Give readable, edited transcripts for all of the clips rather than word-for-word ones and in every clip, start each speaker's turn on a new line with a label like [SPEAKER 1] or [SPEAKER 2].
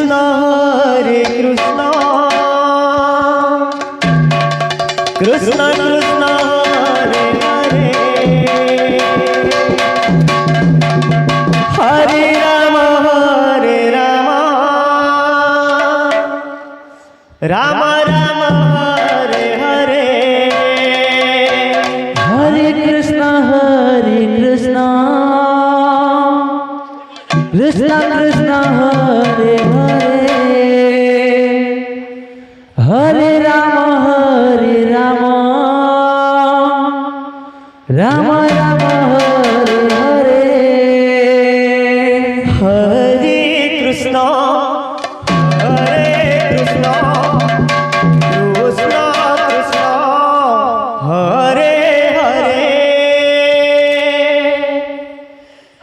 [SPEAKER 1] Krishna Hare Krishna Krishna Krishna Hare Hare Hare Ram Ram Ram Hare Hare
[SPEAKER 2] Hare Krishna Krishna Krishna Hare Hare Hare Ram Ram Ram Hare Hare
[SPEAKER 1] Hare Krishna Krishna Krishna Hare Hare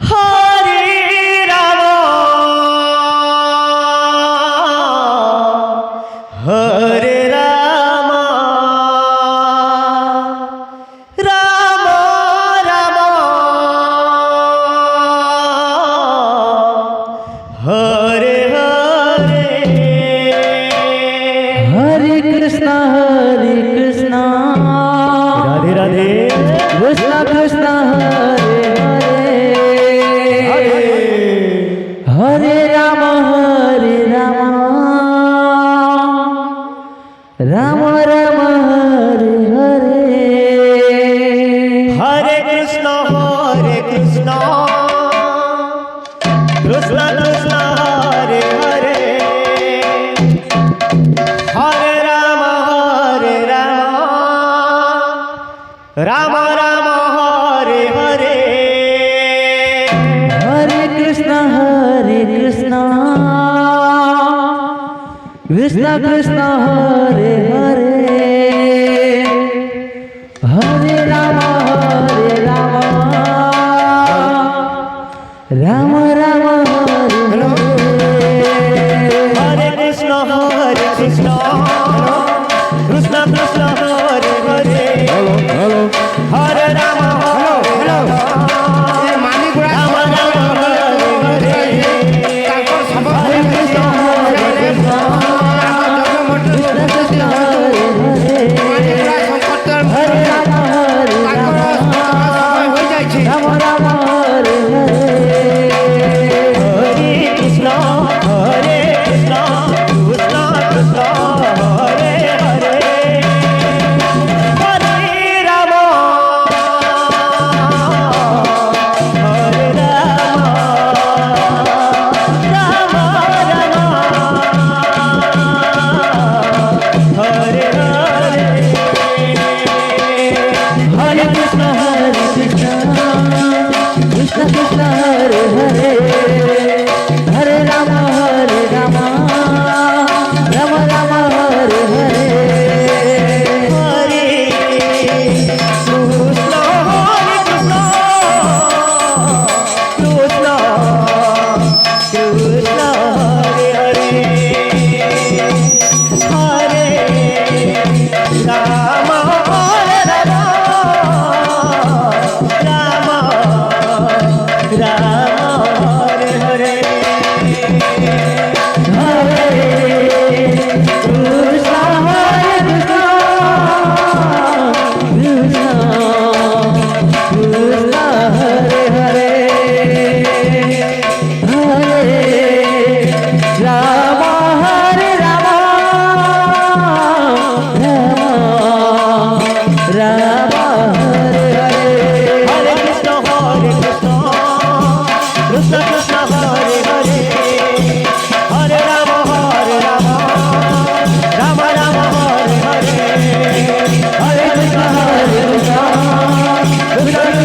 [SPEAKER 1] Hare Ram Hare Ram Ram Ram Hare Hare
[SPEAKER 2] Hare Krishna
[SPEAKER 1] Radhe Radhe
[SPEAKER 2] Krishna Krishna Hare Hare Hare Ram Ram Ram Hare Hare
[SPEAKER 1] Hare Krishna Krishna Krishna Hare Hare Hare Ram Ram Ram Hare Hare
[SPEAKER 2] Hare Krishna Krishna Krishna Hare Hare